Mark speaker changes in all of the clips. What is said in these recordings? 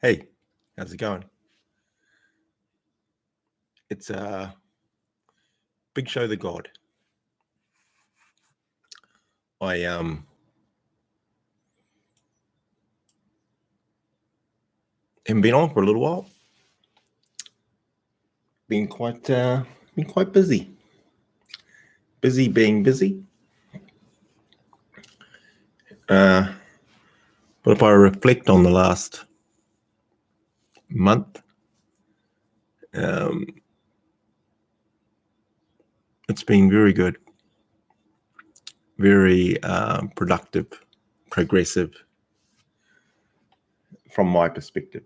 Speaker 1: Hey, how's it going? It's bigSHow, theGod. I haven't been on for a little while. Been quite busy. Busy being busy. But if I reflect on the last month, it's been very good, very productive, progressive from my perspective.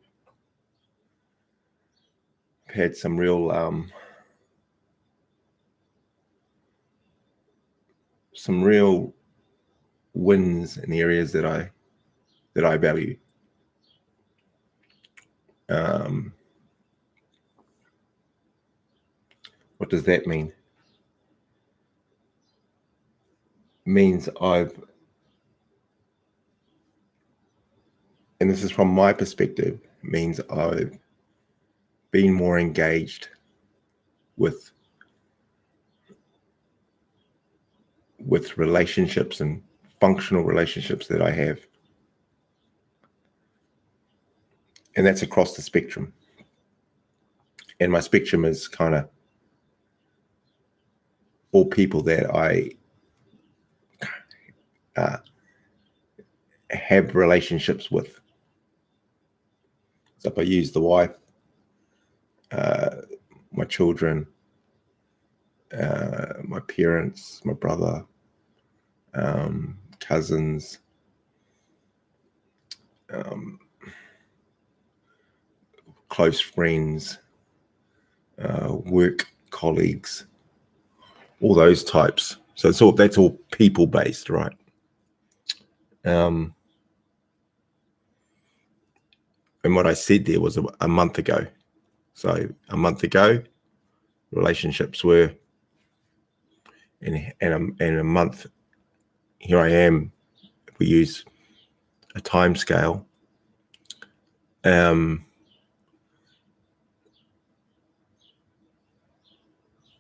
Speaker 1: I've had some real wins in the areas that I value. What does that mean? Means and this is from my perspective, means I've been more engaged with relationships and functional relationships that I have. And that's across the spectrum. And my spectrum is kind of all people that I have relationships with. So if I use the wife, my children, my parents, my brother, cousins, close friends, work colleagues, all those types. So that's all people based, right? And what I said there was a month ago. So a month ago, relationships were, and a month, here I am. If we use a time scale, in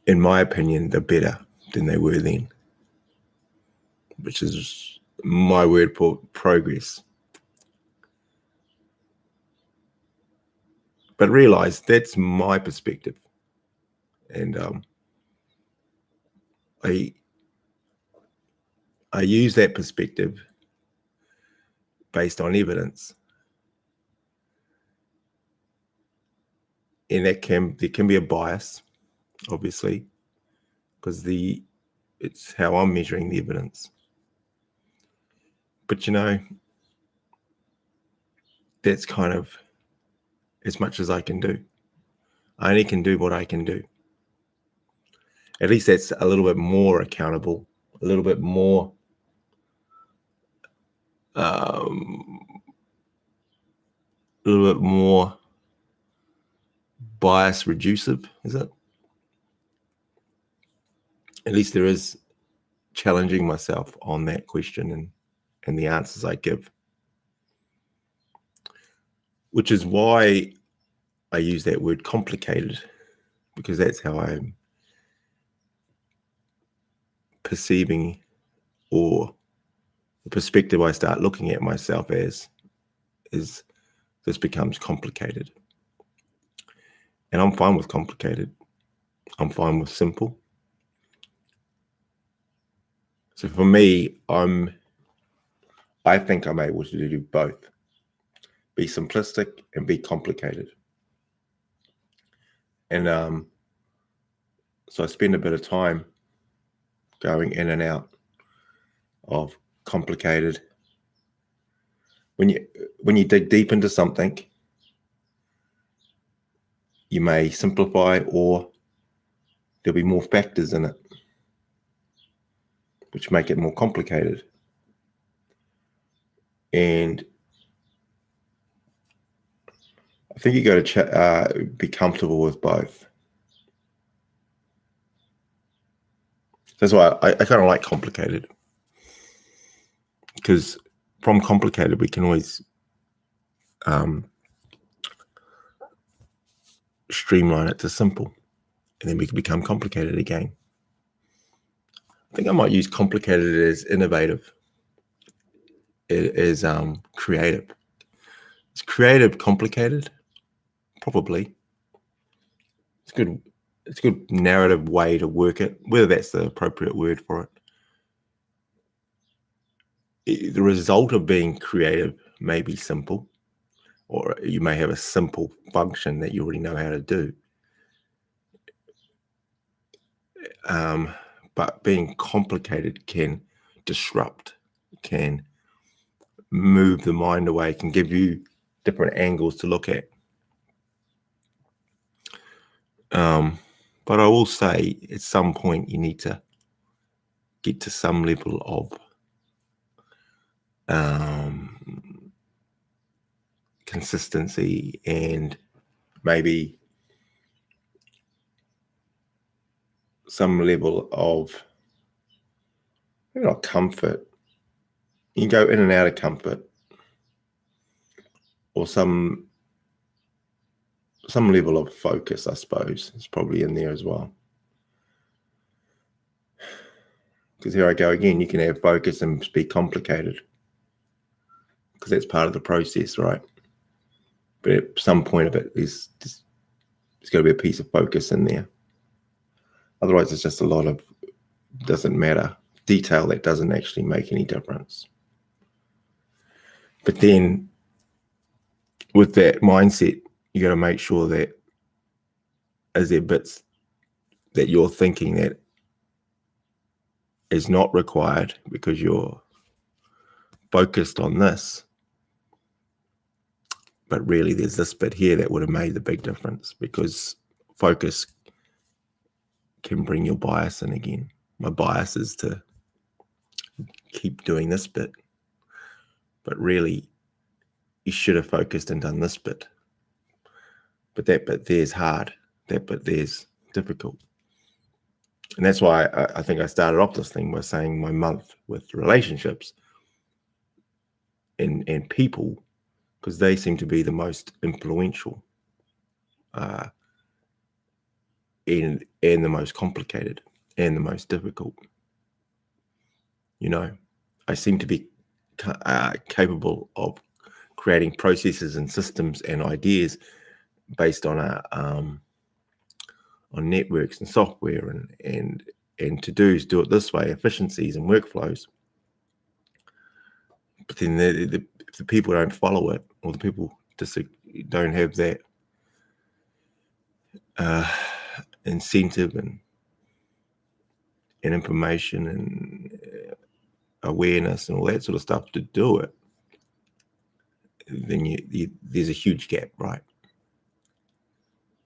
Speaker 1: my opinion, they're better than they were then, which is my word for progress. But realize that's my perspective, and I use that perspective based on evidence, and there can be a bias, obviously, because it's how I'm measuring the evidence. But that's kind of as much as I can do. I only can do what I can do. At least that's a little bit more accountable, a little bit more bias reducive, is it? At least there is challenging myself on that question and the answers I give, which is why I use that word complicated, because that's how I'm perceiving, or the perspective I start looking at myself as, is this becomes complicated. And I'm fine with complicated. I'm fine with simple. So for me, I think I'm able to do both. Be simplistic and be complicated. And so I spend a bit of time going in and out of complicated. When you dig deep into something, you may simplify, or there'll be more factors in it which make it more complicated. And I think you got to be comfortable with both. That's why I kind of like complicated, because from complicated we can always streamline it to simple, and then we can become complicated again. I think I might use complicated as innovative. It is creative. Is creative complicated? Probably. It's good. It's a good narrative way to work it, whether that's the appropriate word for it. The result of being creative may be simple, or you may have a simple function that you already know how to do. But being complicated can disrupt, can move the mind away, can give you different angles to look at. But I will say at some point you need to get to some level of consistency and maybe some level of, maybe not comfort. You can go in and out of comfort, or some level of focus, I suppose, is probably in there as well. Because here I go again, you can have focus and be complicated, because that's part of the process, right? But at some point of it, there's got to be a piece of focus in there. Otherwise, it's just a lot of doesn't matter detail that doesn't actually make any difference. But then with that mindset, you got to make sure that is there bits that you're thinking that is not required because you're focused on this, but really there's this bit here that would have made the big difference, because focus can bring your bias in again. My bias is to keep doing this bit, but really you should have focused and done this bit. But that bit there's hard, that bit there's difficult. And that's why I think I started off this thing by saying my month with relationships and people, because they seem to be the most influential and the most complicated and the most difficult. You know, I seem to be capable of creating processes and systems and ideas based on on networks and software and to-dos, do it this way, efficiencies and workflows. But then the people don't follow it, or the people just don't have that incentive and information and awareness and all that sort of stuff to do it, then there's a huge gap, right?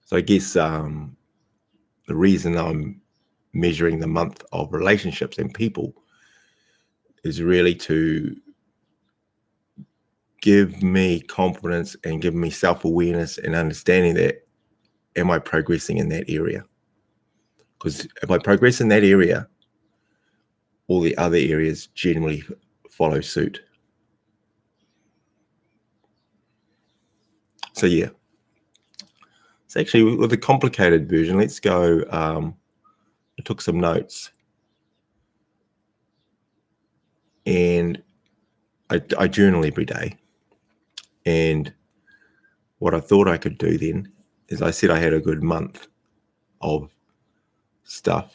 Speaker 1: So I guess the reason I'm measuring the month of relationships and people is really to give me confidence and give me self-awareness and understanding that, am I progressing in that area? Because if I progress in that area, all the other areas generally follow suit. So yeah, so actually with the complicated version, let's go, I took some notes, and I journal every day. And what I thought I could do then is, I said I had a good month of stuff.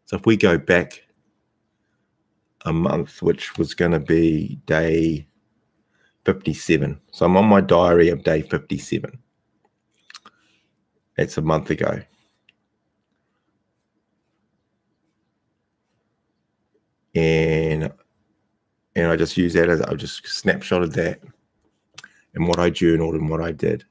Speaker 1: So if we go back a month, which was going to be day 57. So I'm on my diary of day 57. That's a month ago. And I just use that as, I just snapshotted that and what I journaled and what I did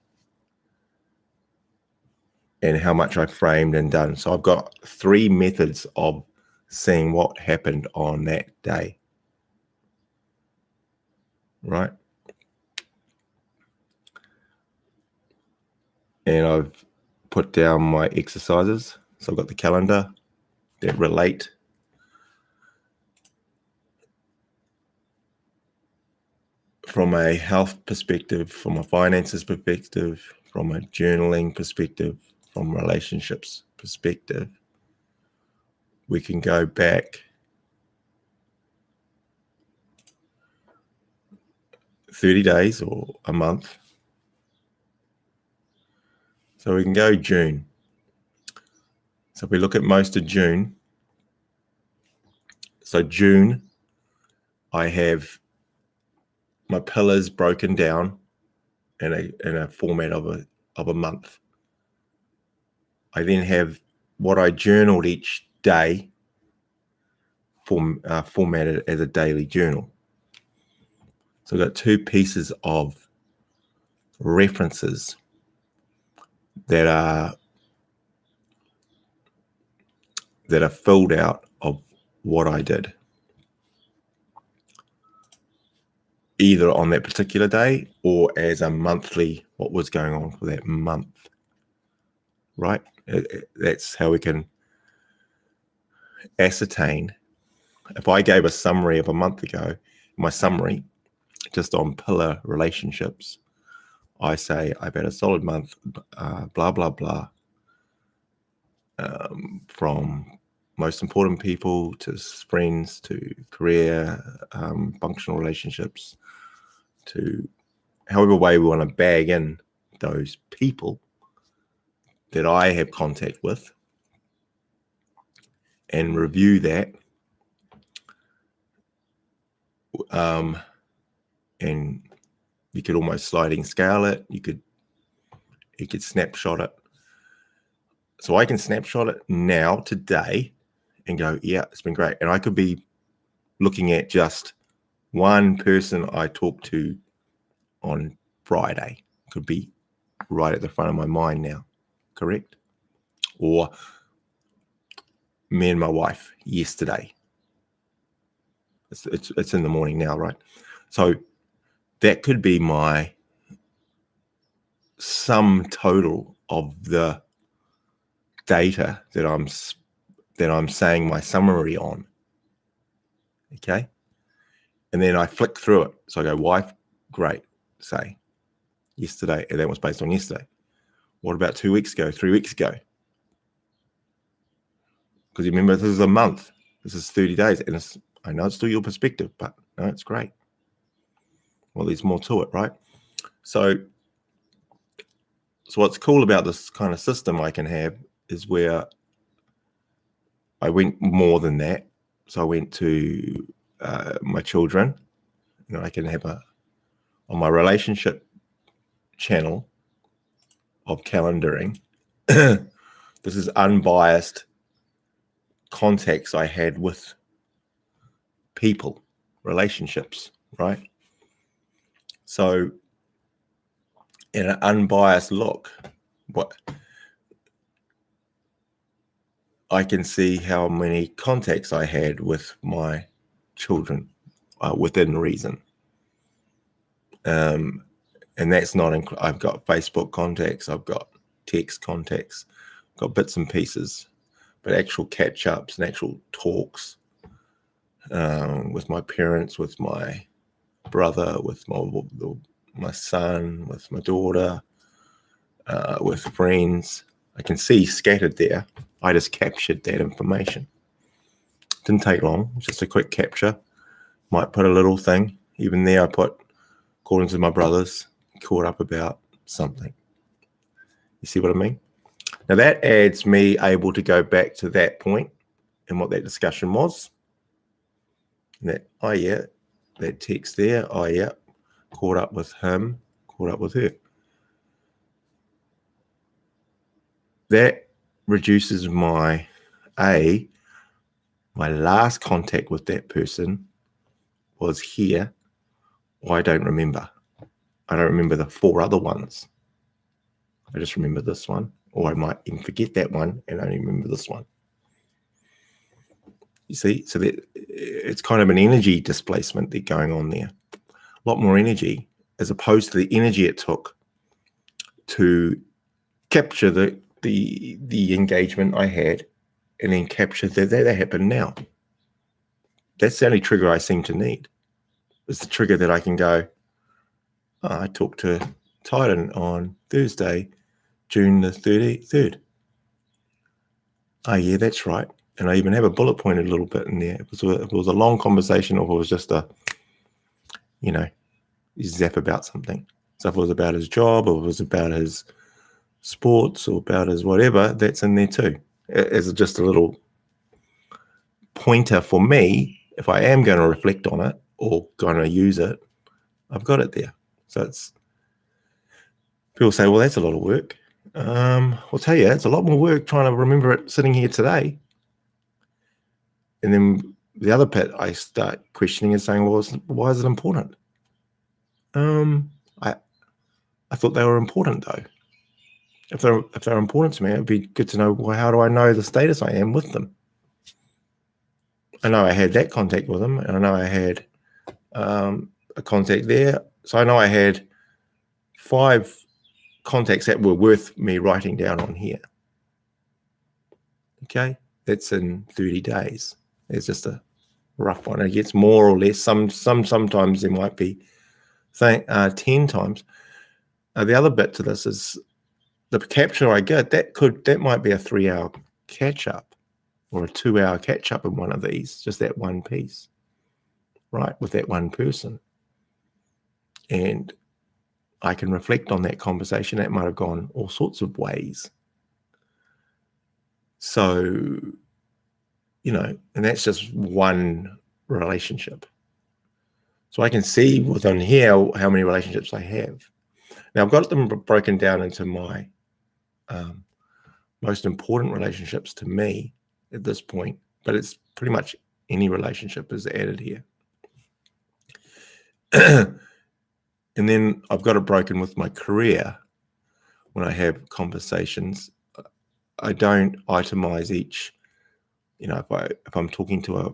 Speaker 1: and how much I framed and done. So I've got 3 methods of seeing what happened on that day, right? And I've put down my exercises. So I've got the calendar that relate from a health perspective, from a finances perspective, from a journaling perspective, from relationships perspective, we can go back 30 days or a month. So we can go June. So if we look at most of June, so June, I have my pillars broken down in a format of a month. I then have what I journaled each day formatted as a daily journal. So I've got two pieces of references that are filled out of what I did, either on that particular day or as a monthly, what was going on for that month, right? That's how we can ascertain. If I gave a summary of a month ago, my summary, just on pillar relationships, I say I've had a solid month, blah, blah, blah, from most important people to friends to career, functional relationships, to however way we want to bag in those people that I have contact with, and review that. And you could almost sliding scale it. You could snapshot it. So I can snapshot it now, today, and go, yeah, it's been great. And I could be looking at just one person I talked to on Friday. Could be right at the front of my mind now, correct? Or me and my wife yesterday. It's in the morning now, right? So that could be my sum total of the data that I'm saying my summary on. Okay. And then I flick through it. So I go, wife, great, say, yesterday. And that was based on yesterday. What about 2 weeks ago, 3 weeks ago? Because you remember, this is a month. This is 30 days. And I know it's still your perspective, but no, it's great. Well, there's more to it, right? So what's cool about this kind of system I can have is where I went more than that. So I went to my children. You know, I can have on my relationship channel of calendaring. This is unbiased contacts I had with people, relationships, right? So in an unbiased look, what I can see how many contacts I had with my children within reason. And that's not, I've got Facebook contacts, I've got text contacts, got bits and pieces, but actual catch-ups and actual talks with my parents, with my brother, with my son, with my daughter, with friends, I can see scattered there. I just captured that information. Didn't take long, just a quick capture. Might put a little thing. Even there I put, according to my brothers, caught up about something. You see what I mean? Now that adds me able to go back to that point and what that discussion was. And that, oh yeah, that text there, oh yeah, caught up with him, caught up with her. That reduces my last contact with that person was here. I don't remember. I don't remember the 4 other ones. I just remember this one, or I might even forget that one and only remember this one. You see, so that it's kind of an energy displacement that's going on there. A lot more energy, as opposed to the energy it took to capture the engagement I had, and then capture that happened now. That's the only trigger I seem to need. It's the trigger that I can go, oh, I talked to Titan on Thursday, June the 33rd. Oh, yeah, that's right. And I even have a bullet pointed a little bit in there. If it was a long conversation or if it was just a, zap about something. So if it was about his job or if it was about his sports or about his whatever, that's in there too. As just a little pointer for me, if I am going to reflect on it or going to use it, I've got it there. So it's, people say, well, that's a lot of work. I'll tell you, it's a lot more work trying to remember it sitting here today. And then the other bit I start questioning is saying, well, why is it important? I thought they were important though. If they're important to me, it'd be good to know, well, how do I know the status I am with them? I know I had that contact with them, and I know I had a contact there. So I know I had 5 contacts that were worth me writing down on here. Okay, that's in 30 days. It's just a rough one. It gets more or less. Sometimes there might be 10 times. The other bit to this is the capture I get. That might be a 3-hour catch up or a 2-hour catch up in one of these. Just that one piece, right, with that one person, and I can reflect on that conversation. That might have gone all sorts of ways. So, and that's just one relationship. So I can see within here how many relationships I have. Now I've got them broken down into my most important relationships to me at this point, but it's pretty much any relationship is added here. And then I've got it broken with my career. When I have conversations, I don't itemize each. If I'm talking to a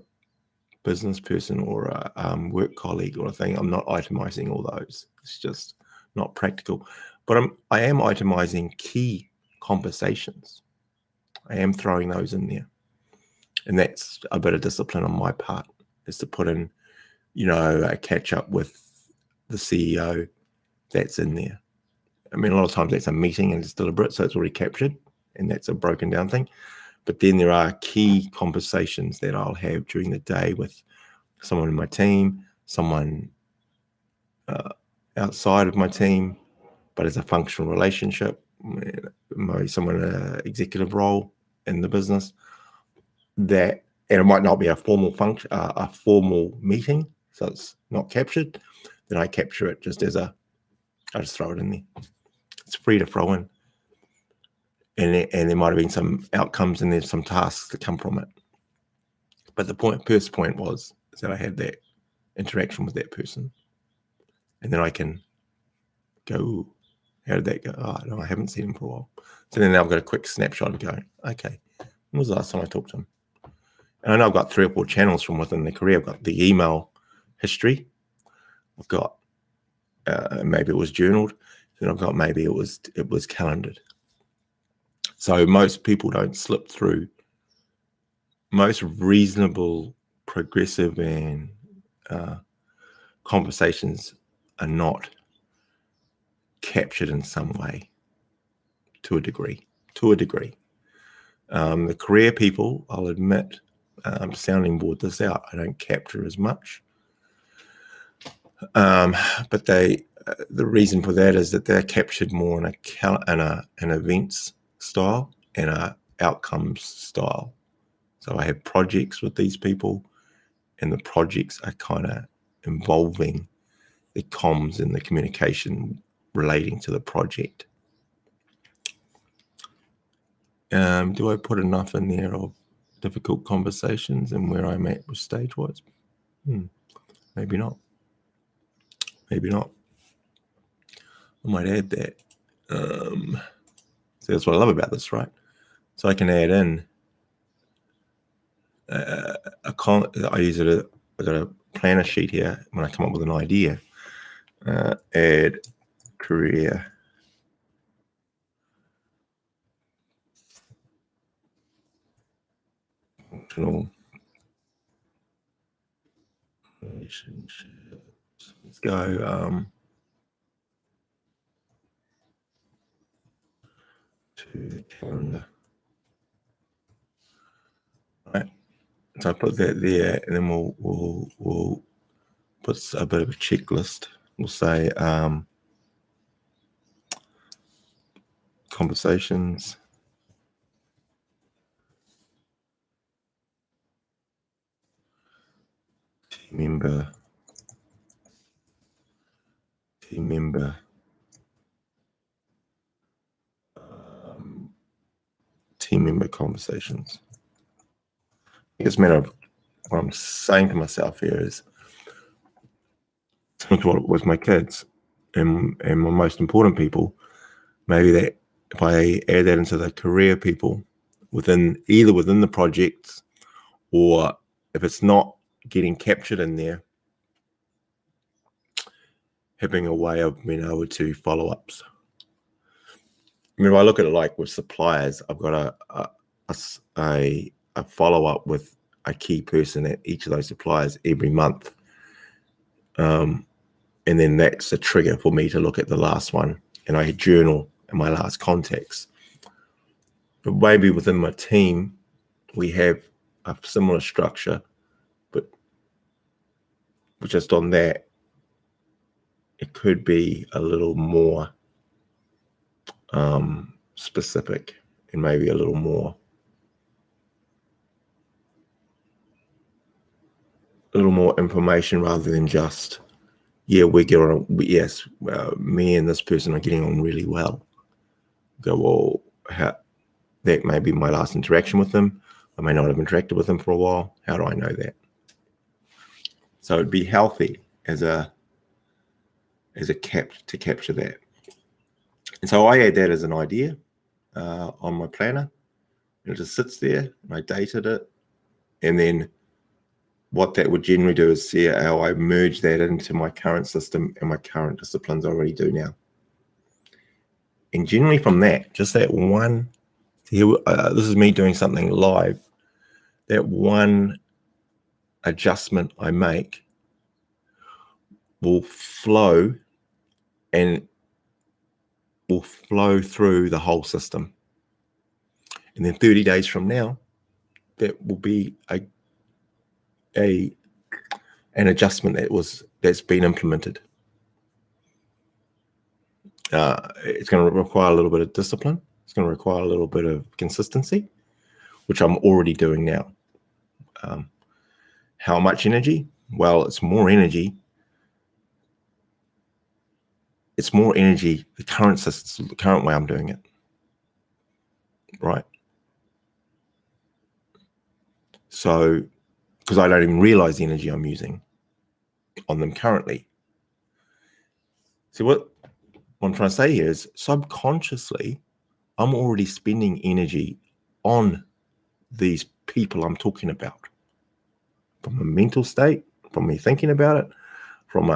Speaker 1: business person or a work colleague or a thing, I'm not itemizing all those. It's just not practical. But I am itemizing key conversations. I am throwing those in there. And that's a bit of discipline on my part, is to put in, a catch up with the CEO. That's in there. I mean, a lot of times that's a meeting and it's deliberate, so it's already captured, and that's a broken down thing. But then there are key conversations that I'll have during the day with someone in my team, someone outside of my team, but as a functional relationship, maybe someone in an executive role in the business. And it might not be a formal function, a formal meeting, so it's not captured. Then I capture it just as I just throw it in there. It's free to throw in. And there might have been some outcomes and there's some tasks that come from it. But the first point was that I had that interaction with that person. And then I can go, ooh, how did that go? Oh, no, I haven't seen him for a while. So then I've got a quick snapshot and go, okay, when was the last time I talked to him? And I know I've got 3 or 4 channels from within the career. I've got the email history. I've got maybe it was journaled. Then I've got maybe it was calendared. So most people don't slip through. Most reasonable, progressive, and conversations are not captured in some way, to a degree. The career people, I'll admit, sounding board this out, I don't capture as much. But the reason for that is that they're captured more in an events style and a outcomes style. So I have projects with these people, and the projects are kind of involving the comms and the communication relating to the project. Do I put enough in there of difficult conversations and where I'm at with stage-wise? Maybe not. I might add that. So that's what I love about this, right? So I can add in I use it. I've got a planner sheet here when I come up with an idea. Add career functional relationships. Let's go. to the calendar. Right. So I put that there, and then we'll put a bit of a checklist. We'll say conversations, team member, team member conversations. It's a matter of what I'm saying to myself here is with my kids and my most important people. Maybe that if I add that into the career people either within the projects, or if it's not getting captured in there, having a way of being able to follow ups. I mean, if I look at it like with suppliers, I've got a follow up with a key person at each of those suppliers every month. And then that's a trigger for me to look at the last one, and I journal in my last contacts. But maybe within my team, we have a similar structure, but just on that, it could be a little more specific and maybe a little more information rather than just, yeah, we get on. Yes, me and this person are getting on really well. Go, well, that may be my last interaction with them. I may not have interacted with them for a while. How do I know that? So it'd be healthy as a to capture that. And so I add that as an idea on my planner, and it just sits there, and I dated it. And then what that would generally do is see how I merge that into my current system and my current disciplines I already do now. And generally from that, just that one, this is me doing something live, that one adjustment I make will flow through the whole system. And then 30 days from now, that will be an adjustment that's been implemented. It's going to require a little bit of discipline. It's going to require a little bit of consistency, which I'm already doing now. How much energy? Well, it's more energy. It's more energy, the current way I'm doing it, right? So, because I don't even realize the energy I'm using on them currently. See, what I'm trying to say here is subconsciously, I'm already spending energy on these people I'm talking about. From a mental state, from me thinking about it, from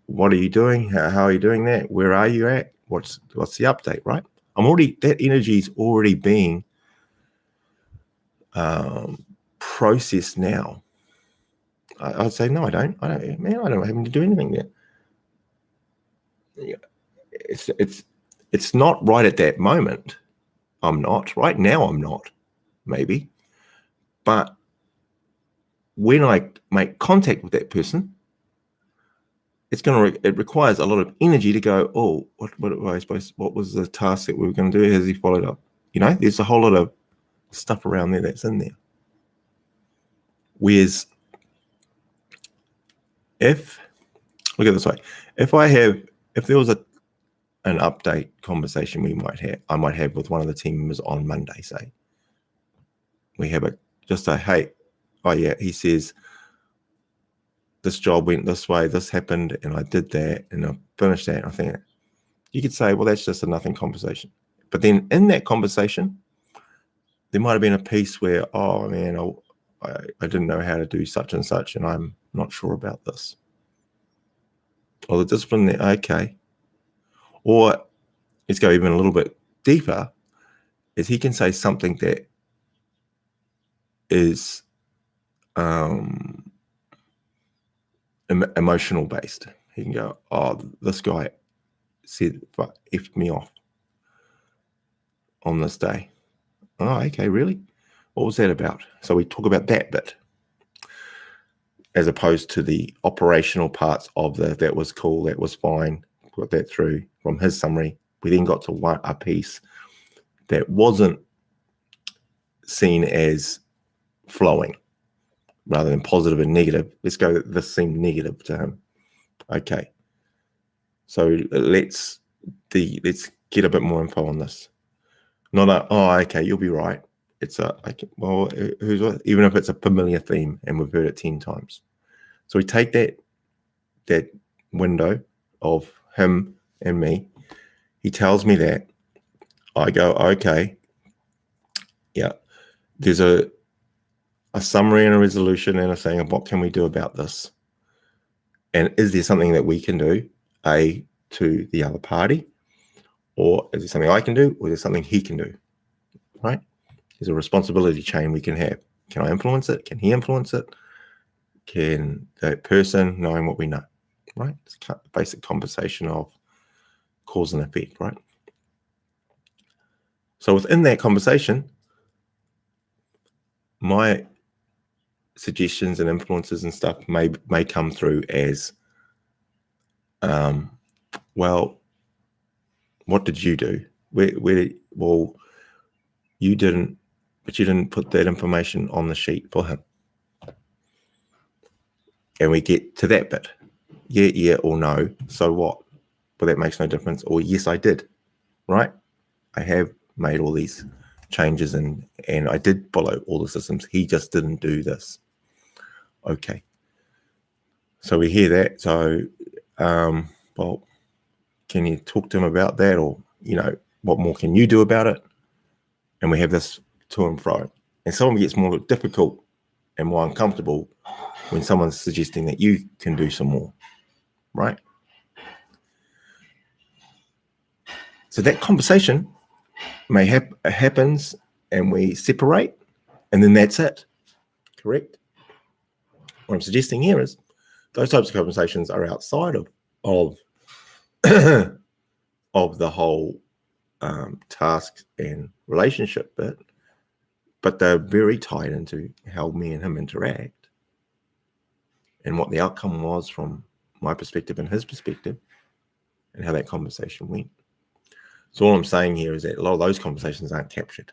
Speaker 1: what are you doing? How are you doing that? Where are you at? What's the update, right? That energy is already being processed now. I'd say, no, I don't have to do anything there. It's not right at that moment. I'm not. Right now I'm not, maybe. But when I make contact with that person, it requires a lot of energy to go, oh, what was the task that we were going to do? Has he followed up? There's a whole lot of stuff around there that's in there. Whereas look at it this way, if there was an update conversation I might have with one of the team members on Monday, say, we have hey, oh yeah, he says, this job went this way, this happened, and I did that, and I finished that. I think you could say, well, that's just a nothing conversation. But then in that conversation, there might have been a piece where, oh man, I didn't know how to do such and such, and I'm not sure about this. Or the discipline there, okay. Or let's go even a little bit deeper, is he can say something that is emotional based. He can go, oh, this guy said, effed me off. on this day. Oh, okay, really? What was that about? So we talk about that bit, as opposed to the operational parts of that was cool, that was fine, got that through from his summary. We then got to a piece that wasn't seen as flowing, rather than positive and negative. Let's go, this seemed negative to him. Okay, so let's get a bit more info on this. Not a, oh, okay, you'll be right. It's a, okay, well, even if it's a familiar theme and we've heard it 10 times. So we take that window of him and me. He tells me that. I go, okay, yeah. There's a summary and a resolution and a saying of what can we do about this? And is there something that we can do, to the other party? Or is there something I can do, or is there something he can do, right? There's a responsibility chain we can have. Can I influence it? Can he influence it? Can that person, knowing what we know, right? It's a basic conversation of cause and effect, right? So within that conversation, my suggestions and influences and stuff may come through as, well, what did you do? Well, you didn't, but you didn't put that information on the sheet for him. And we get to that bit. Yeah, or no. So what? But that makes no difference. Or yes, I did. Right? I have made all these changes and I did follow all the systems. He just didn't do this. Okay. So we hear that. So, well, can you talk to him about that? Or, what more can you do about it? And we have this to and fro. And someone gets more difficult and more uncomfortable when someone's suggesting that you can do some more, right? So that conversation may happens and we separate and then that's it, correct? What I'm suggesting here is those types of conversations are outside of of the whole task and relationship bit, but they're very tied into how me and him interact and what the outcome was from my perspective and his perspective and how that conversation went. So all I'm saying here is that a lot of those conversations aren't captured,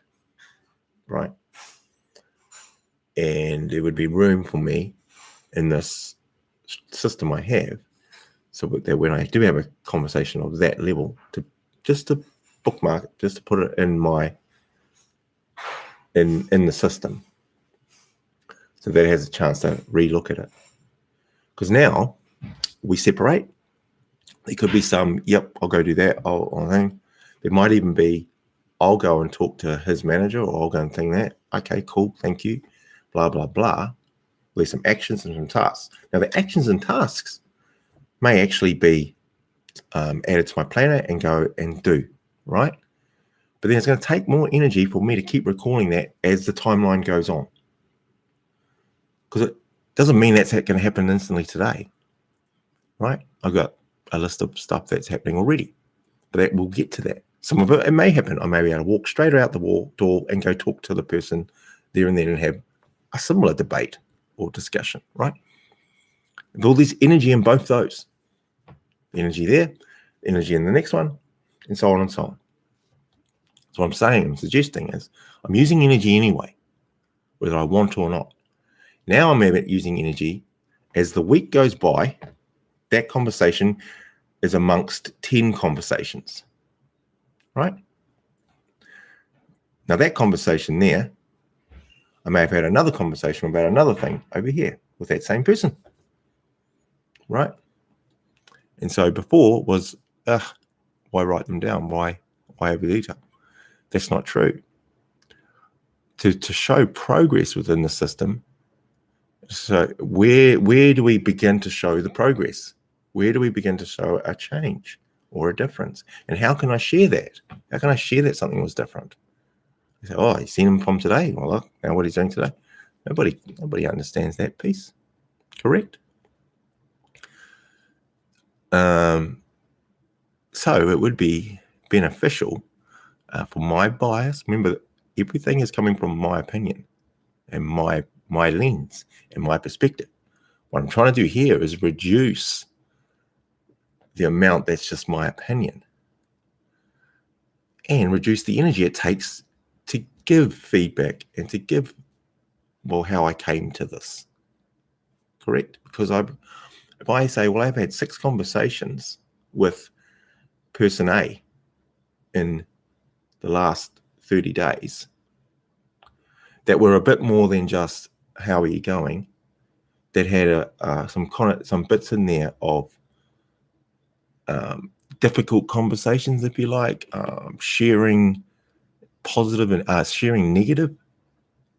Speaker 1: right? And there would be room for me in this system I have, so that when I do have a conversation of that level, to bookmark it, just to put it in in the system, so that it has a chance to relook at it. Because now we separate. There could be some, yep, I'll go do that. I'll think. There might even be, I'll go and talk to his manager, or I'll go and think that. Okay, cool, thank you. Blah, blah, blah. There's some actions and some tasks. Now, the actions and tasks may actually be added to my planner and go and do, right? But then it's going to take more energy for me to keep recalling that as the timeline goes on. Because it doesn't mean that's going to happen instantly today, right? I've got a list of stuff that's happening already, but we'll get to that. Some of it may happen. I may be able to walk straight out the door and go talk to the person there and then and have a similar debate or discussion, right? With all this energy in both those, energy there, energy in the next one, and so on and so on. So what I'm suggesting is I'm using energy anyway, whether I want to or not. Now I'm using energy as the week goes by. That conversation is amongst 10 conversations, right? Now that conversation there, I may have had another conversation about another thing over here with that same person, right? And so before was, why write them down? Why over detail? That's not true. To show progress within the system, so where do we begin to show the progress? Where do we begin to show a change or a difference? And how can I share that? How can I share that something was different? You say, oh, you seen him from today? Well, look, now what he's doing today. Nobody understands that piece. Correct? So it would be beneficial for my bias. Remember, everything is coming from my opinion and my lens and my perspective. What I'm trying to do here is reduce the amount that's just my opinion and reduce the energy it takes to give feedback and to give, well, how I came to this. Correct? Because if I say, well, I've had 6 conversations with person A in the last 30 days that were a bit more than just how are you going, that had some bits in there of difficult conversations, if you like, sharing positive and sharing negative,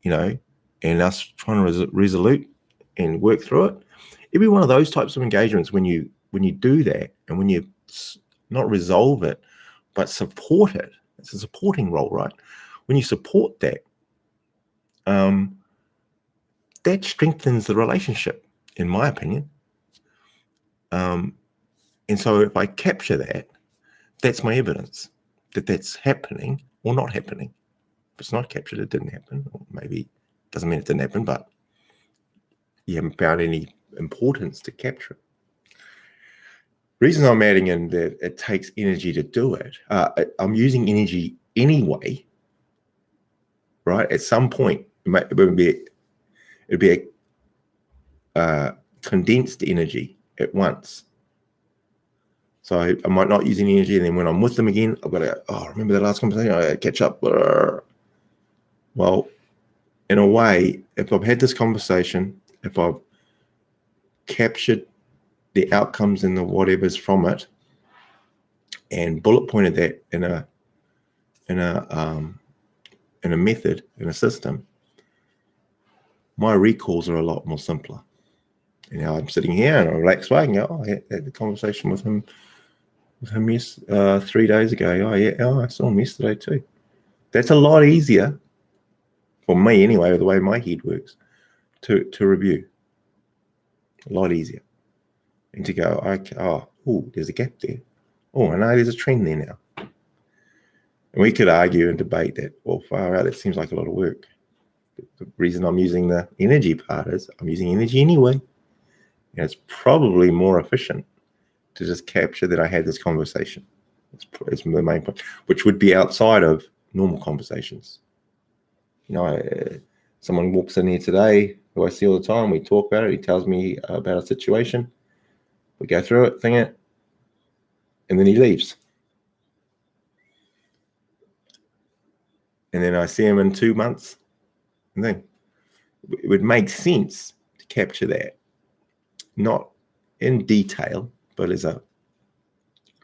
Speaker 1: and us trying to resolute and work through it. Every one of those types of engagements, when you do that, and when you not resolve it but support it, it's a supporting role, right? When you support that, that strengthens the relationship, in my opinion. And so if I capture that, that's my evidence that that's happening or not happening. If it's not captured, it didn't happen, or maybe it doesn't mean it didn't happen, but you haven't found any importance to capture it. Reason I'm adding in that it takes energy to do it, I'm using energy anyway, right? At some point, it would be a condensed energy at once. So I might not use any energy, and then when I'm with them again, I've got to, remember that last conversation? I gotta catch up. Well, in a way, if I've had this conversation, if I've captured the outcomes and the whatever's from it, and bullet pointed that in a method, in a system, my recalls are a lot more simpler. I'm sitting here in a relaxed way and go, I had the conversation with him 3 days ago. I saw him yesterday too. That's a lot easier for me anyway, the way my head works, to review. A lot easier. And to go, there's a gap there. Oh, I know there's a trend there now. And we could argue and debate that, well, far out, it seems like a lot of work. The reason I'm using the energy part is I'm using energy anyway. And it's probably more efficient to just capture that I had this conversation. It's the main point, which would be outside of normal conversations. Someone walks in here today who I see all the time. We talk about it. He tells me about a situation. We go through it, think it, and then he leaves. And then I see him in 2 months, and then it would make sense to capture that, not in detail, but as a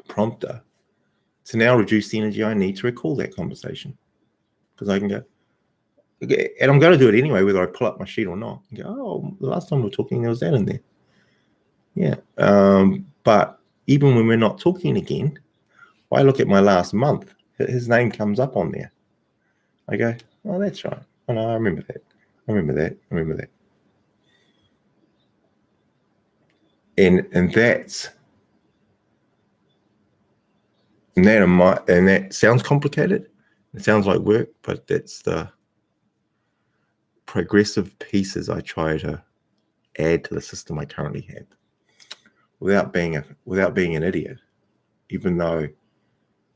Speaker 1: prompter to now reduce the energy I need to recall that conversation. Because I can go, okay, and I'm going to do it anyway, whether I pull up my sheet or not, and go, the last time we were talking, there was that in there. Yeah. But even when we're not talking again, if I look at my last month, his name comes up on there. I go, oh, that's right. Oh, no, I remember that. I remember that. And that sounds complicated. It sounds like work, but that's the progressive pieces I try to add to the system I currently have, without being an idiot. Even though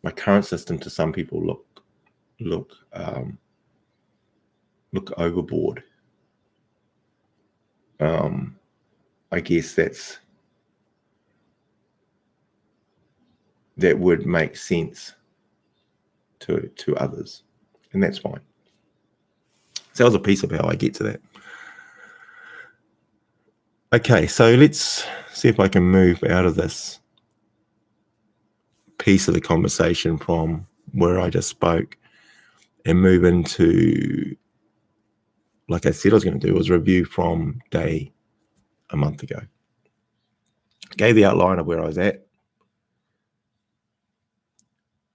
Speaker 1: my current system to some people look overboard. I guess that would make sense to others, and that's fine. So that was a piece of how I get to that. Okay, so let's see if I can move out of this piece of the conversation from where I just spoke and move into, like I said I was going to do, was review from day a month ago. Gave the outline of where I was at,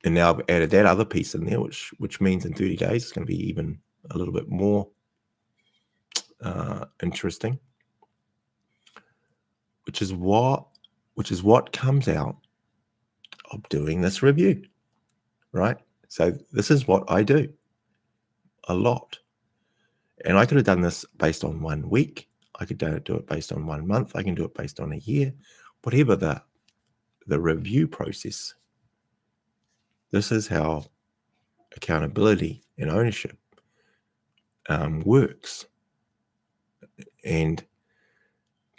Speaker 1: and now I've added that other piece in there, which means in 30 days it's going to be even a little bit more interesting, which is what comes out of doing this review, right? So this is what I do a lot. And I could have done this based on 1 week. I could do it based on 1 month. I can do it based on a year, whatever the review process. This is how accountability and ownership works. And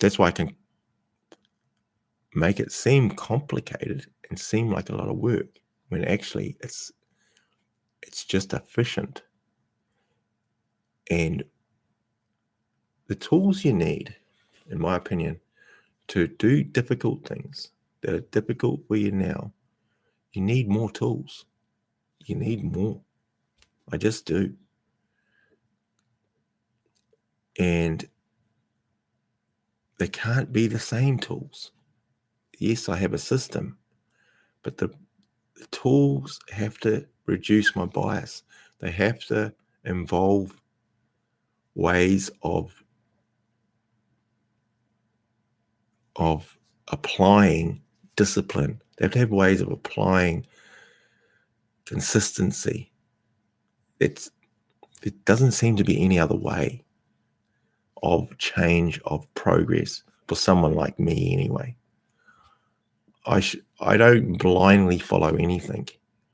Speaker 1: that's why I can make it seem complicated and seem like a lot of work when actually it's just efficient. And the tools you need, in my opinion, to do difficult things that are difficult for you now, you need more tools. You need more. I just do. And they can't be the same tools. Yes, I have a system, but the tools have to reduce my bias. They have to involve ways of applying discipline. They have to have ways of applying consistency. It doesn't seem to be any other way of change, of progress for someone like me anyway. I don't blindly follow anything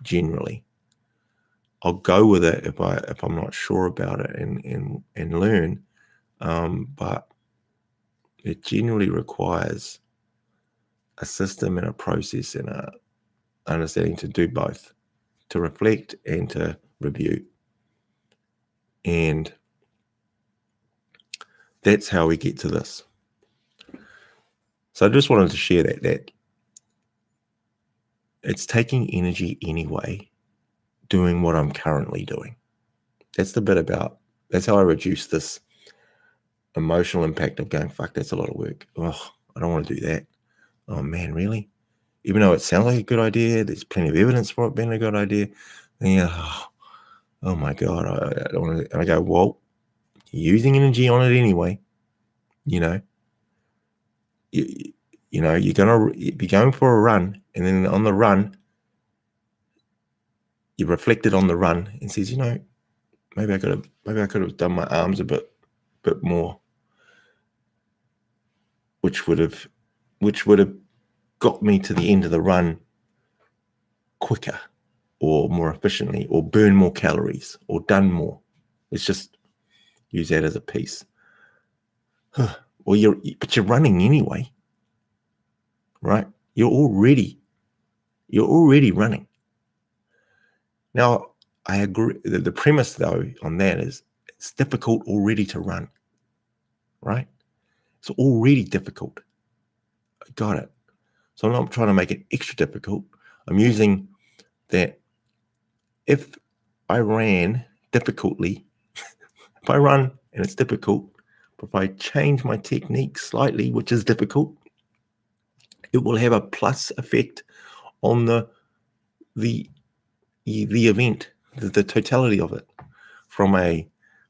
Speaker 1: generally. I'll go with it if I'm not sure about it and learn, but it generally requires a system and a process and a understanding to do both, to reflect and to review. And that's how we get to this. So I just wanted to share that it's taking energy anyway, doing what I'm currently doing. That's how I reduce this emotional impact of going, fuck, that's a lot of work. Oh, I don't want to do that. Oh man, really? Even though it sounds like a good idea, there's plenty of evidence for it being a good idea. And oh my God, I don't want to. And I go, well, you're using energy on it anyway. You know, you're gonna be going for a run, and then on the run, you reflected on the run and says, maybe I could have done my arms a bit more, which would have got me to the end of the run quicker or more efficiently or burn more calories or done more. Let's just use that as a piece. Well, but you're running anyway, right? You're already running. Now, I agree. The premise, though, on that is it's difficult already to run, right? It's already difficult. I got it. So I'm not trying to make it extra difficult. I'm using that if I ran difficultly, if I run and it's difficult, but if I change my technique slightly, which is difficult, it will have a plus effect on the event, the totality of it, from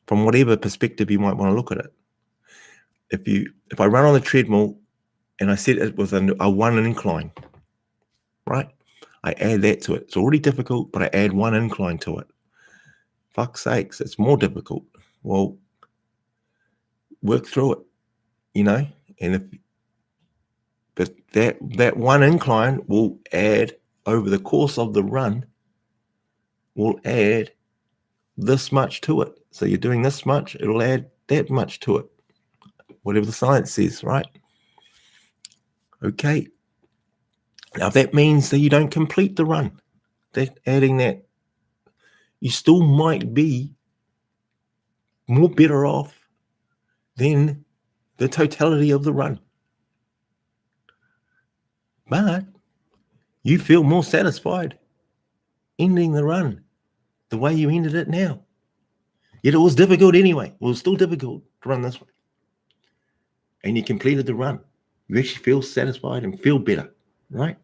Speaker 1: whatever perspective you might want to look at it. If I run on the treadmill and I set it with a 1 incline, right? I add that to it. It's already difficult, but I add 1 incline to it. Fuck's sakes, it's more difficult. Well, work through it, and but that 1 incline will add over the course of the run, will add this much to it. So you're doing this much, it'll add that much to it. Whatever the science says, right? Okay. Now, if that means that you don't complete the run, adding that, you still might be more better off than the totality of the run. But you feel more satisfied ending the run the way you ended it now. Yet it was difficult anyway. It was still difficult to run this way. And you completed the run. You actually feel satisfied and feel better, right?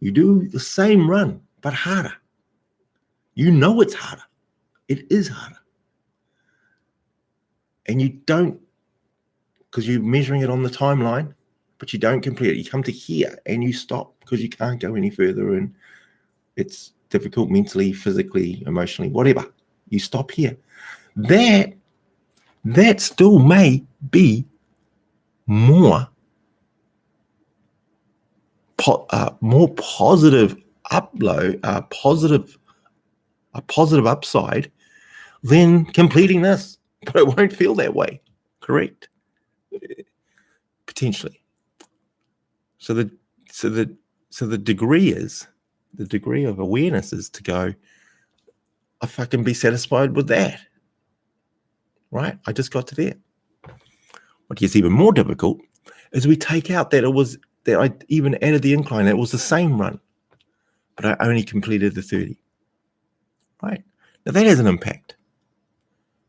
Speaker 1: You do the same run, but harder. You know it's harder. It is harder. And you don't, because you're measuring it on the timeline, but you don't complete it. You come to here and you stop because you can't go any further and it's difficult mentally, physically, emotionally, whatever. You stop here. That still may be more positive a positive upside than completing this, but it won't feel that way. Correct? Potentially. So the degree of awareness is to go, if I can be satisfied with that, right? I just got to there. What gets even more difficult is we take out that I even added the incline. It was the same run, but I only completed the 30. Right? Now that has an impact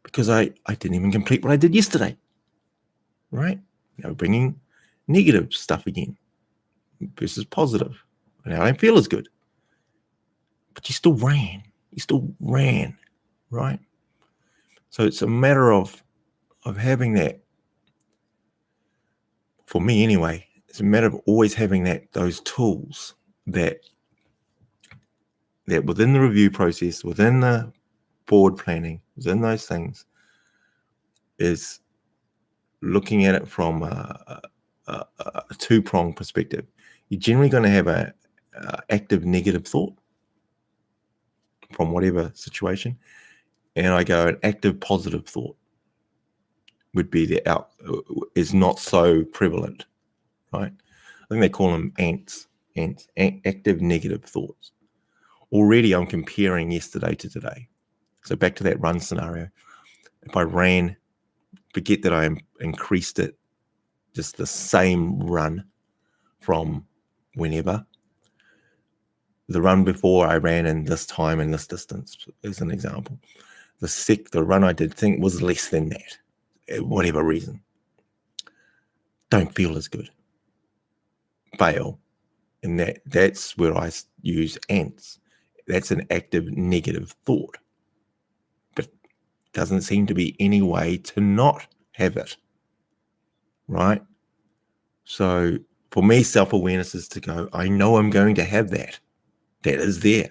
Speaker 1: because I didn't even complete what I did yesterday. Right? Now we're bringing negative stuff again versus positive. And I don't feel as good. But you still ran. Right? So it's a matter of having that. For me anyway, it's a matter of always having those tools that within the review process, within the board planning, within those things, is looking at it from a two-pronged perspective. You're generally going to have a active negative thought from whatever situation, and I go an active positive thought would be is not so prevalent, right? I think they call them ants, active negative thoughts. Already I'm comparing yesterday to today. So back to that run scenario. If I ran, forget that I increased it, just the same run from whenever. The run before I ran in this time and this distance, as an example. The run I did think was less than that, whatever reason. Don't feel as good. Fail. And that's where I use ants. That's an active negative thought. But doesn't seem to be any way to not have it. Right? So for me, self-awareness is to go, I know I'm going to have that. That is there.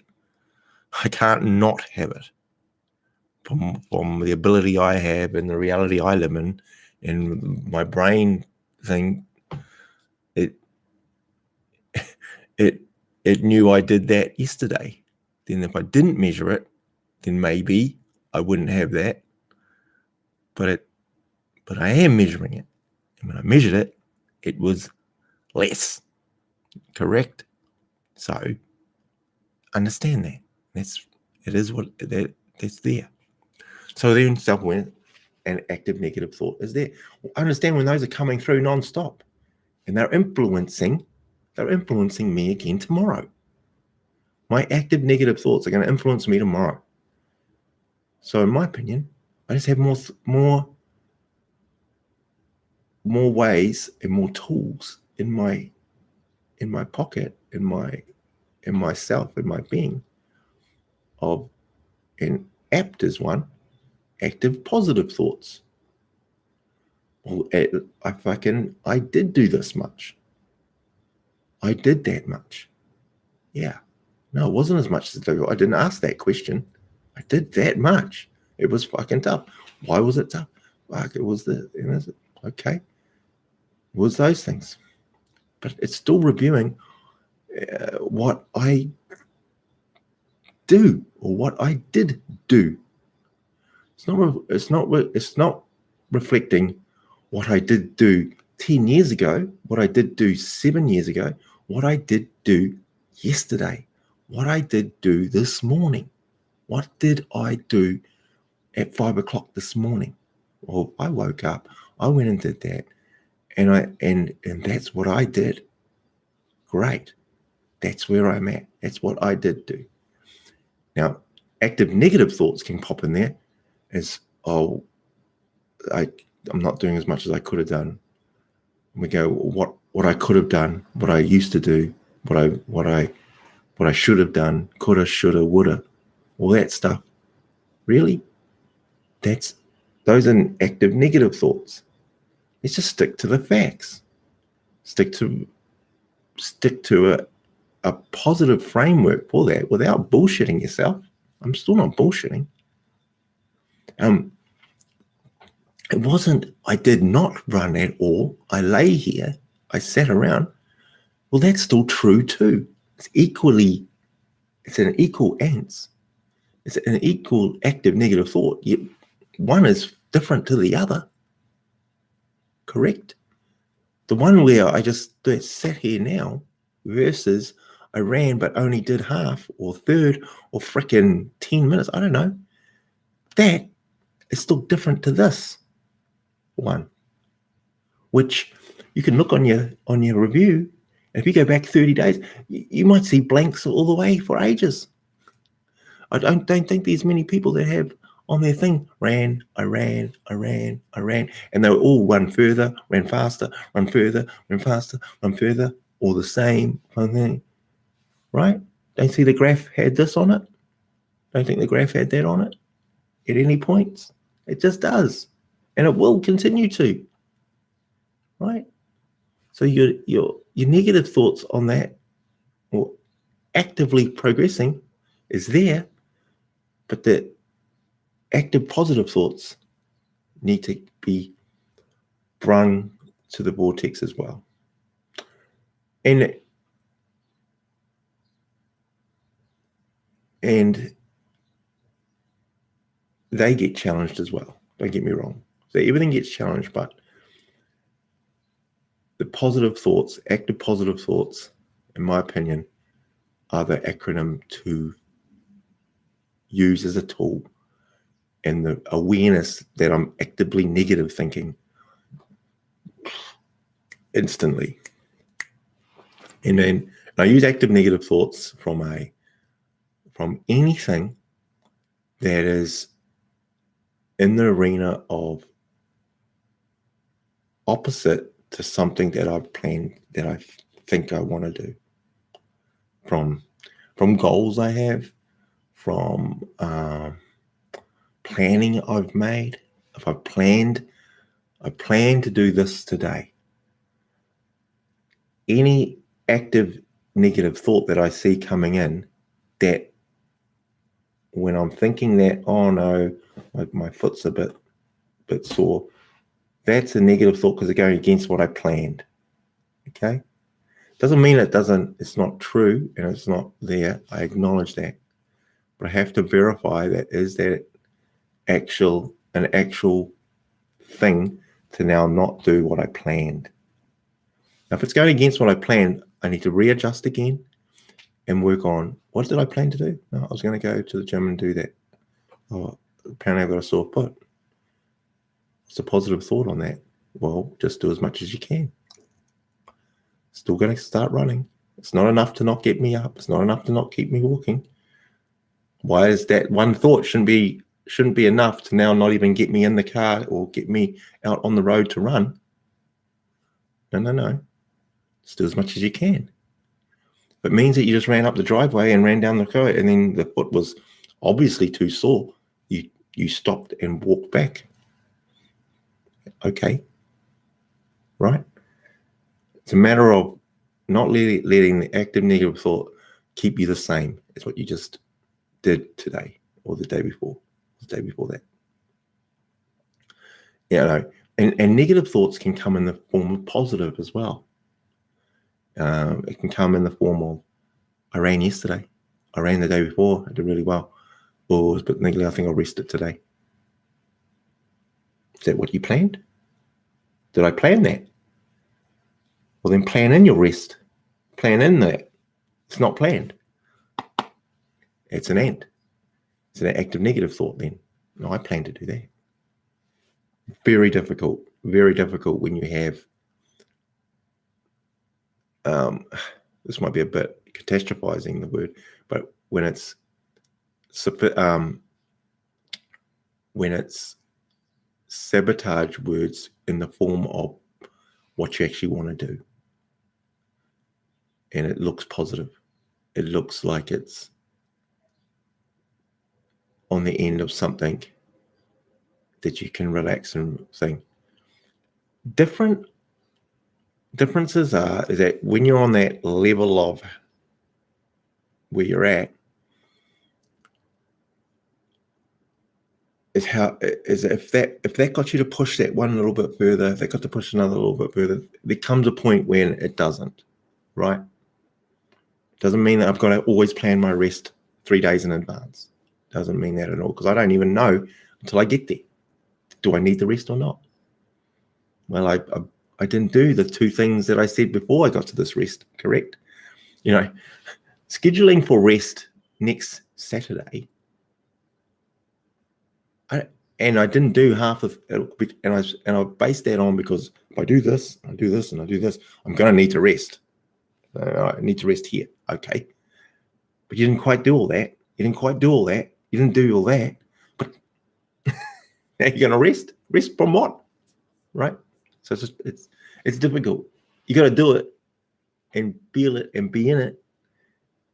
Speaker 1: I can't not have it. From the ability I have and the reality I live in, and my brain thing, it knew I did that yesterday. Then if I didn't measure it, then maybe I wouldn't have that. But I am measuring it. And when I measured it, it was less. Correct? So understand that. That's there. So then self-awareness and active negative thought is there. Understand when those are coming through non-stop and they're influencing me again tomorrow. My active negative thoughts are going to influence me tomorrow. So in my opinion, I just have more ways and more tools in my pocket, in myself, in my being and apt is one, active positive thoughts. Well, I did do this much. I did that much. Yeah. No, it wasn't as much as I didn't ask that question. I did that much. It was fucking tough. Why was it tough? Fuck, it was okay. It was those things. But it's still reviewing what I do or what I did do. It's not reflecting what I did do 10 years ago, what I did do 7 years ago, what I did do yesterday, what I did do this morning. What did I do at 5 o'clock this morning? Well, I woke up, I went and did that, and that's what I did. Great. That's where I'm at. That's what I did do. Now, active negative thoughts can pop in there as, I'm not doing as much as I could have done. And we go, what I could have done, what I used to do, what I should have done, coulda, shoulda, woulda, all that stuff. Really? Those are active negative thoughts. Let's just stick to the facts. Stick to a positive framework for that without bullshitting yourself. I'm still not bullshitting. It wasn't, I did not run at all. I lay here, I sat around. Well, that's still true too. It's an equal ants. It's an equal active negative thought. One is different to the other. Correct? The one where I just sat here now versus I ran but only did half or third or frickin' 10 minutes. I don't know. That is still different to this one, which you can look on your review. And if you go back 30 days, you might see blanks all the way for ages. I don't think there's many people that have on their thing, I ran, and they were all run further, ran faster, run further, run faster, run further, all the same thing, right? Don't see the graph had this on it? Don't think the graph had that on it at any points? It just does, and it will continue to, right? So your negative thoughts on that, or actively progressing, is there, but the active positive thoughts need to be brung to the vortex as well. And they get challenged as well. Don't get me wrong. So everything gets challenged, but the positive thoughts, active positive thoughts, in my opinion, are the acronym to use as a tool. And the awareness that I'm actively negative thinking instantly. And then I use active negative thoughts from anything that is in the arena of opposite to something that I've planned, that I think I want to do. From goals I have, from planning I've made. If I plan to do this today. Any active negative thought that I see coming in, that when I'm thinking that, oh no, my foot's a bit sore, that's a negative thought because it's going against what I planned. Okay? Doesn't mean it's not true and it's not there. I acknowledge that. But I have to verify that is that an actual thing to now not do what I planned. Now, if it's going against what I planned, I need to readjust again and work on, what did I plan to do? No, I was going to go to the gym and do that. Oh, apparently I've got a sore foot. What's a positive thought on that? Well, just do as much as you can. Still going to start running. It's not enough to not get me up. It's not enough to not keep me walking. Why is that one thought shouldn't be enough to now not even get me in the car or get me out on the road to run? No. Just do as much as you can. If it means that you just ran up the driveway and ran down the road and then the foot was obviously too sore, you stopped and walked back. Okay. Right? It's a matter of not letting the active negative thought keep you the same as what you just did today or the day before that. And negative thoughts can come in the form of positive as well. It can come in the form of, I ran yesterday, I ran the day before, I did really well. Or it was a bit negative, I think I'll rest it today. Is that what you planned? Did I plan that? Well, then plan in your rest. Plan in that. It's not planned. It's an ant. It's an active negative thought then. No, I plan to do that. Very difficult when you have, this might be a bit catastrophizing the word, but when it's sabotage words in the form of what you actually want to do. And it looks positive. It looks like it's on the end of something that you can relax and think. Differences is that when you're on that level of where you're at is if that got you to push that one a little bit further, if that got to push another little bit further, there comes a point when it doesn't, right? Doesn't mean that I've got to always plan my rest 3 days in advance. Doesn't mean that at all, because I don't even know until I get there. Do I need the rest or not? Well, I didn't do the 2 things that I said before I got to this rest, correct? Scheduling for rest next Saturday, and I didn't do half of it, and I based that on because if I do this, I do this, and I do this, I'm going to need to rest. I need to rest here, okay? But you didn't quite do all that. You didn't quite do all that. You didn't do all that. But now you're going to rest. Rest from what, right? So it's difficult. You got to do it and feel it and be in it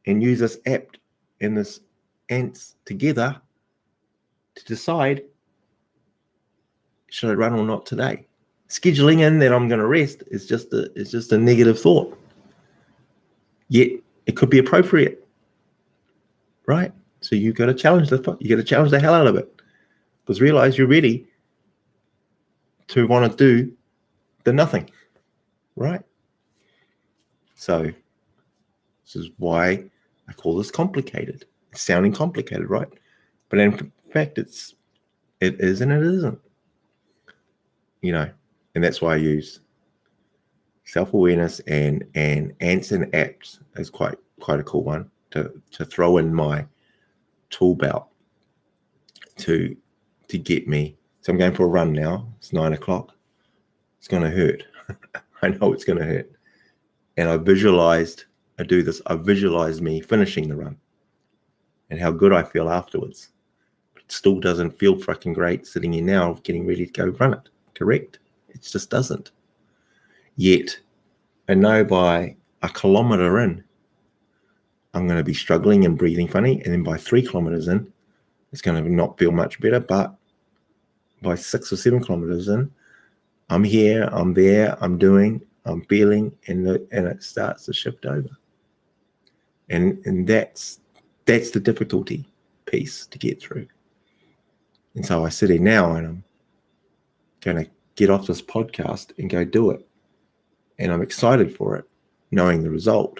Speaker 1: and use this app and this ants together to decide, should I run or not today? Scheduling in that I'm going to rest is just a negative thought. Yet it could be appropriate, right? So you got to challenge the hell out of it, because realize you're ready to want to do the nothing, right? So this is why I call this complicated. It's sounding complicated, right? But in fact, it is and it isn't. And that's why I use self-awareness and ants and apps is quite a cool one to throw in my tool belt to get me. So I'm going for a run now. It's 9 o'clock. It's going to hurt. I know it's going to hurt. And I visualized me finishing the run and how good I feel afterwards. It still doesn't feel fucking great sitting here now getting ready to go run it. Correct? It just doesn't. Yet, I know by a kilometer in, I'm going to be struggling and breathing funny. And then by 3 kilometers in, it's going to not feel much better. But by 6 or 7 kilometers in, I'm here, I'm there, I'm doing, I'm feeling, and it starts to shift over. And that's the difficulty piece to get through. And so I sit here now and I'm going to get off this podcast and go do it. And I'm excited for it, knowing the result.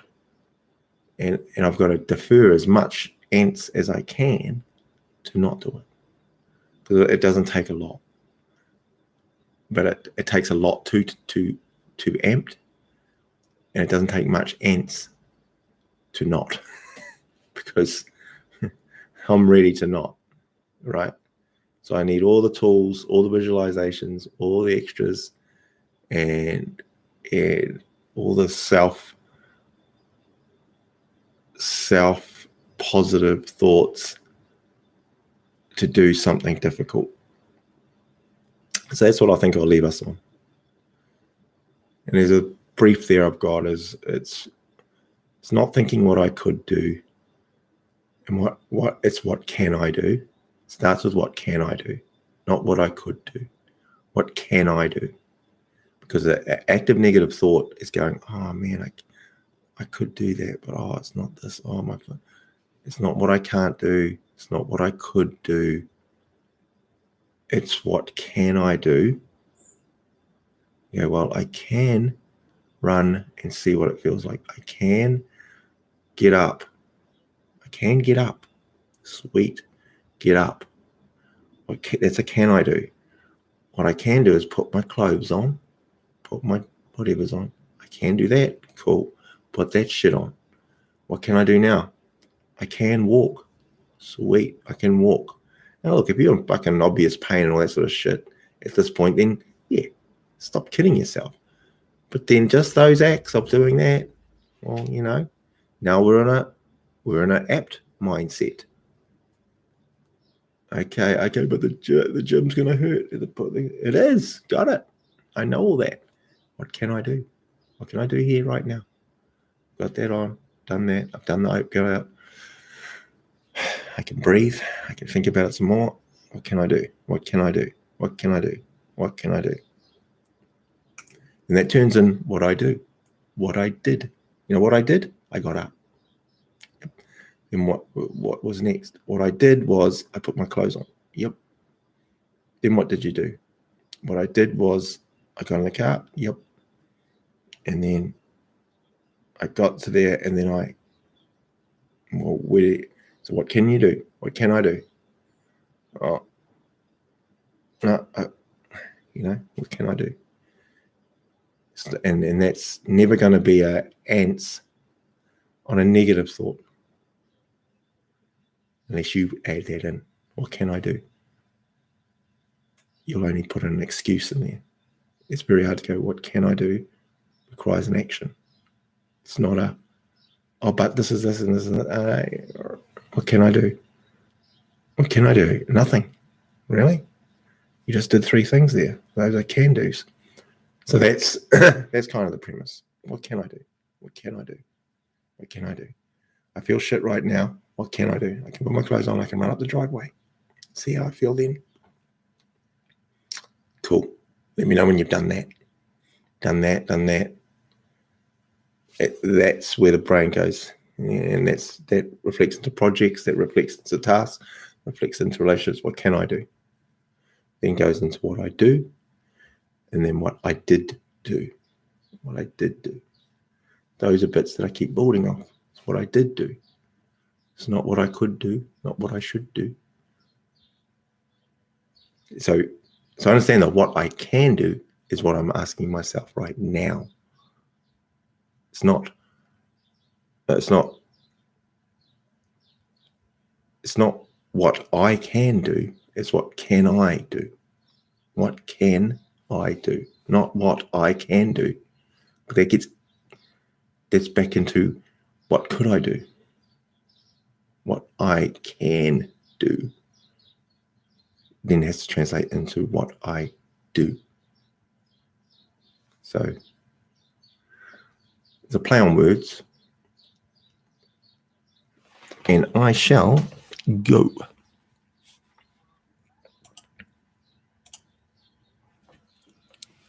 Speaker 1: And I've got to defer as much ants as I can to not do it. Because it doesn't take a lot. But it takes a lot to amped. And it doesn't take much ants to not. Because I'm ready to not, right? So I need all the tools, all the visualizations, all the extras, and all the self positive thoughts to do something difficult. So that's what I think I'll leave us on. And there's a brief there I've got is it's not thinking what I could do, and what can I do. It starts with what can I do, not what I could do. What can I do? Because the active negative thought is going, oh man, I could do that, but it's not this. Oh my God. It's not what I can't do. It's not what I could do. It's what can I do? Yeah, well, I can run and see what it feels like. I can get up. I can get up. Sweet. Get up. That's a can I do. What I can do is put my clothes on, put my whatever's on. I can do that. Cool. Put that shit on. What can I do now? I can walk. Sweet. I can walk. Now look, if you're in fucking obvious pain and all that sort of shit at this point, then yeah, stop kidding yourself. But then just those acts of doing that, well, now we're in an apt mindset. Okay, but the gym's gonna hurt. It is. Got it. I know all that. What can I do? What can I do here right now? Got that on. Done that. I've done the go out. I can breathe. I can think about it some more. What can I do? What can I do? What can I do? What can I do? And that turns in what I do. What I did. You know what I did? I got up. Then what was next? What I did was I put my clothes on. Yep. Then what did you do? What I did was I got in the car. Yep. And then I got to there, and then so what can you do? What can I do? Oh, no, what can I do? And that's never going to be a ants on a negative thought unless you add that in. What can I do? You'll only put an excuse in there. It's very hard to go, what can I do? Requires an action. It's not but this is this and this. What can I do? What can I do? Nothing. Really? You just did 3 things there. Those are can-dos. So that's that's kind of the premise. What can I do? What can I do? What can I do? I feel shit right now. What can I do? I can put my clothes on. I can run up the driveway. See how I feel then? Cool. Let me know when you've done that. Done that. That's where the brain goes. And that reflects into projects, that reflects into tasks, reflects into relationships. What can I do? Then goes into what I do, and then what I did do. What I did do. Those are bits that I keep building off. It's what I did do. It's not what I could do, not what I should do. So understand that what I can do is what I'm asking myself right now. It's not what I can do. It's what can I do. What can I do? Not what I can do. But that's back into what could I do? What I can do. Then has to translate into what I do. So it's a play on words. And I shall go.